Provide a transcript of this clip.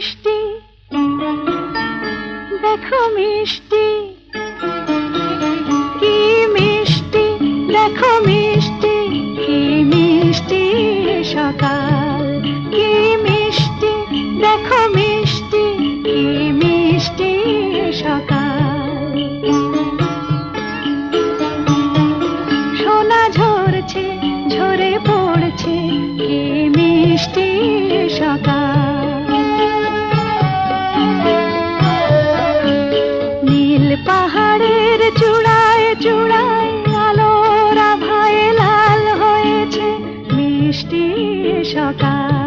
মিষ্টি, দেখো মিষ্টি, কি মিষ্টি, দেখো মিষ্টি, কি মিষ্টি সকাল, কি মিষ্টি, দেখো মিষ্টি, কি মিষ্টি সকাল। সোনা ঝরছে, ঝরে পড়ছে, কি মিষ্টি সকাল। নীল পাহাড়ের চূড়ায় চূড়ায় আলোর আভায় লাল হয়েছে মিষ্টি সকাল।